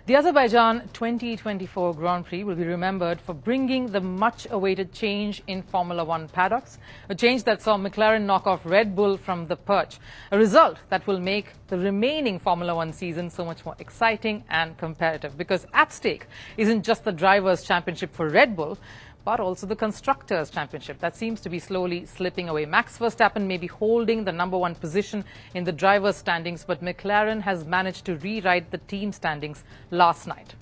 The Azerbaijan 2024 Grand Prix will be remembered for bringing the much-awaited change in Formula One paddocks, a change that saw McLaren knock off Red Bull from the perch, a result that will make the remaining Formula One season so much more exciting and competitive, because at stake isn't just the Drivers' Championship for Red Bull, but also the Constructors' Championship that seems to be slowly slipping away. Max Verstappen may be holding the #1 position in the drivers' standings, but McLaren has managed to rewrite the team standings last night.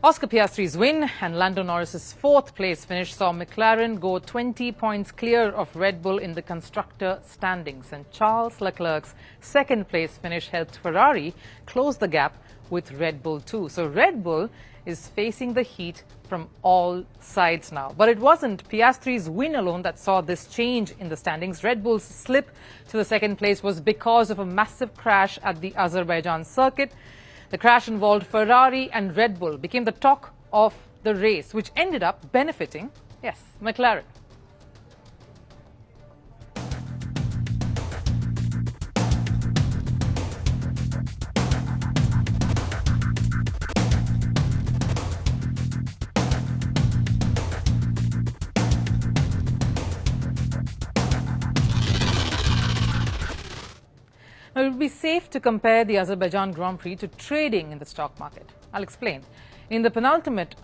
Oscar Piastri's win and Lando Norris's 4th place finish saw McLaren go 20 points clear of Red Bull in the constructor standings, and Charles Leclerc's 2nd place finish helped Ferrari close the gap with Red Bull too. So Red Bull is facing the heat from all sides now. But it wasn't Piastri's win alone that saw this change in the standings. Red Bull's slip to the 2nd place was because of a massive crash at the Azerbaijan circuit. The crash involved Ferrari and Red Bull, became the talk of the race, which ended up benefiting, yes, McLaren. Now, it would be safe to compare the Azerbaijan Grand Prix to trading in the stock market. I'll explain. In the penultimate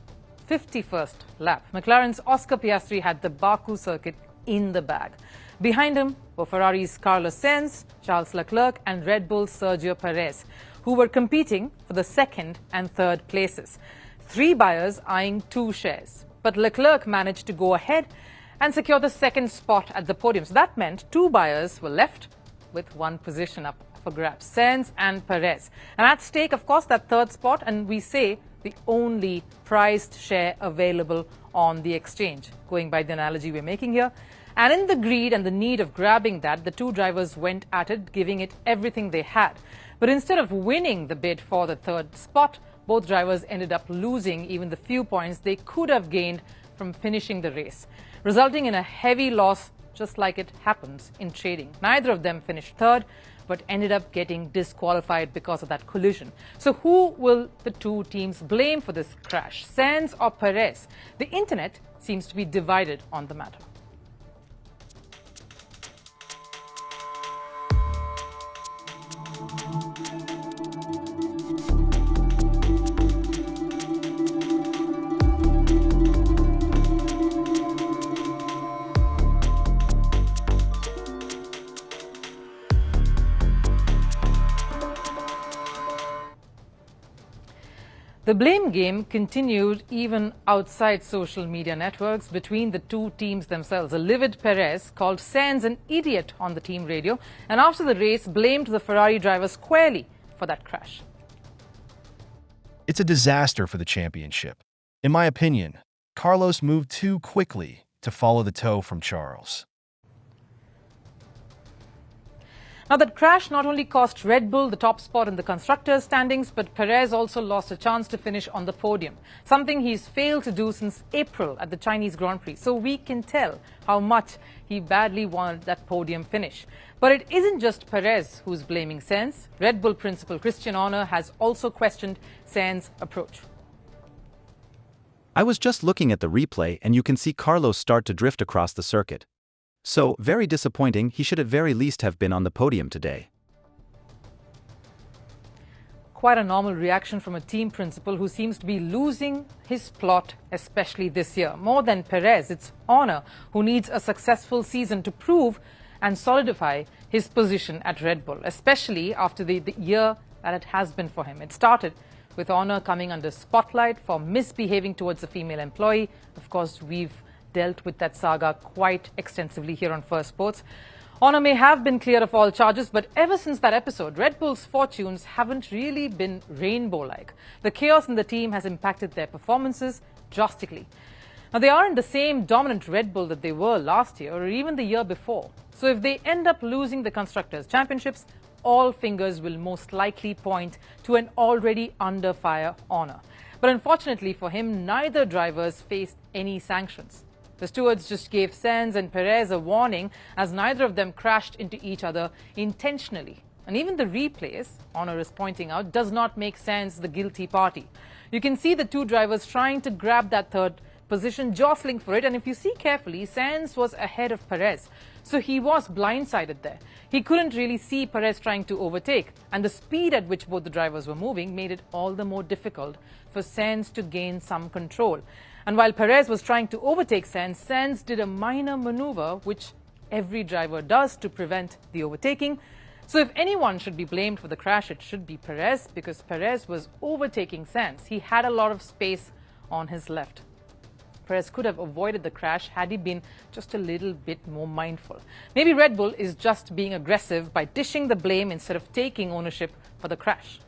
51st lap, McLaren's Oscar Piastri had the Baku circuit in the bag. Behind him were Ferrari's Carlos Sainz, Charles Leclerc and Red Bull's Sergio Perez, who were competing for the 2nd and 3rd places. 3 buyers eyeing 2 shares. But Leclerc managed to go ahead and secure the 2nd spot at the podium. So that meant 2 buyers were left with 1 position up for grabs, Sainz and Perez. And at stake, of course, that 3rd spot, and we say the only priced share available on the exchange, going by the analogy we're making here. And in the greed and the need of grabbing that, the 2 drivers went at it, giving it everything they had. But instead of winning the bid for the 3rd spot, both drivers ended up losing even the few points they could have gained from finishing the race, resulting in a heavy loss, just like it happens in trading. Neither of them finished 3rd, but ended up getting disqualified because of that collision. So who will the 2 teams blame for this crash, Sainz or Perez? The internet seems to be divided on the matter. The blame game continued even outside social media networks between the 2 teams themselves. A livid Perez called Sainz an idiot on the team radio, and after the race blamed the Ferrari driver squarely for that crash. It's a disaster for the championship. In my opinion, Carlos moved too quickly to follow the tow from Charles. Now, that crash not only cost Red Bull the top spot in the constructors' standings, but Perez also lost a chance to finish on the podium, something he's failed to do since April at the Chinese Grand Prix. So we can tell how much he badly wanted that podium finish. But it isn't just Perez who's blaming Sainz. Red Bull principal Christian Horner has also questioned Sainz's approach. I was just looking at the replay and you can see Carlos start to drift across the circuit. So, very disappointing. He should at very least have been on the podium today. Quite a normal reaction from a team principal who seems to be losing his plot, especially this year. More than Perez, it's Horner who needs a successful season to prove and solidify his position at Red Bull, especially after the year that it has been for him. It started with Horner coming under spotlight for misbehaving towards a female employee. Of course, we've dealt with that saga quite extensively here on Firstpost. Horner may have been cleared of all charges, but ever since that episode, Red Bull's fortunes haven't really been rainbow-like. The chaos in the team has impacted their performances drastically. Now, they aren't the same dominant Red Bull that they were last year or even the year before. So if they end up losing the Constructors' Championships, all fingers will most likely point to an already under fire Horner. But unfortunately for him, neither drivers faced any sanctions. The stewards just gave Sainz and Perez a warning as neither of them crashed into each other intentionally. And even the replays, Honor is pointing out, does not make Sainz the guilty party. You can see the two drivers trying to grab that third position, jostling for it. And if you see carefully, Sainz was ahead of Perez. So he was blindsided there. He couldn't really see Perez trying to overtake. And the speed at which both the drivers were moving made it all the more difficult for Sainz to gain some control. And while Perez was trying to overtake Sainz, Sainz did a minor maneuver, which every driver does to prevent the overtaking. So if anyone should be blamed for the crash, it should be Perez, because Perez was overtaking Sainz. He had a lot of space on his left. Perez could have avoided the crash had he been just a little bit more mindful. Maybe Red Bull is just being aggressive by dishing the blame instead of taking ownership for the crash.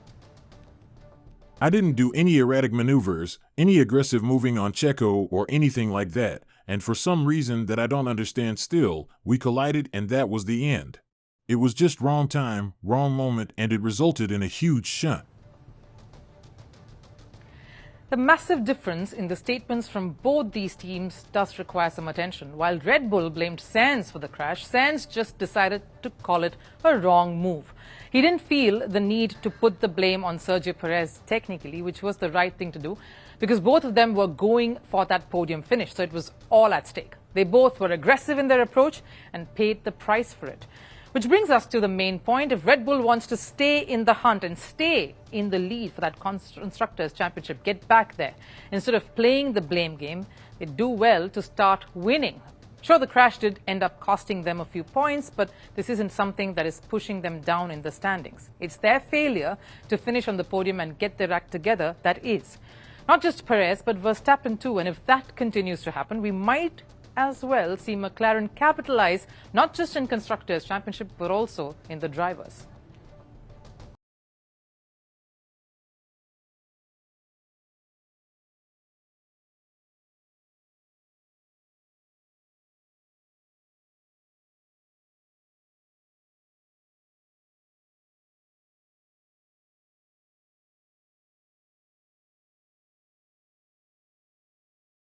I didn't do any erratic maneuvers, any aggressive moving on Checo or anything like that, and for some reason that I don't understand still, we collided and that was the end. It was just wrong time, wrong moment, and it resulted in a huge shunt. The massive difference in the statements from both these teams does require some attention. While Red Bull blamed Sainz for the crash, Sainz just decided to call it a wrong move. He didn't feel the need to put the blame on Sergio Perez technically, which was the right thing to do, because both of them were going for that podium finish, so it was all at stake. They both were aggressive in their approach and paid the price for it. Which brings us to the main point. If Red Bull wants to stay in the hunt and stay in the lead for that Constructors' Championship, get back there, instead of playing the blame game, they do well to start winning. Sure, the crash did end up costing them a few points, but this isn't something that is pushing them down in the standings. It's their failure to finish on the podium and get their act together that is. Not just Perez, but Verstappen too. And if that continues to happen, we might as well see McLaren capitalize not just in Constructors' Championship, but also in the drivers.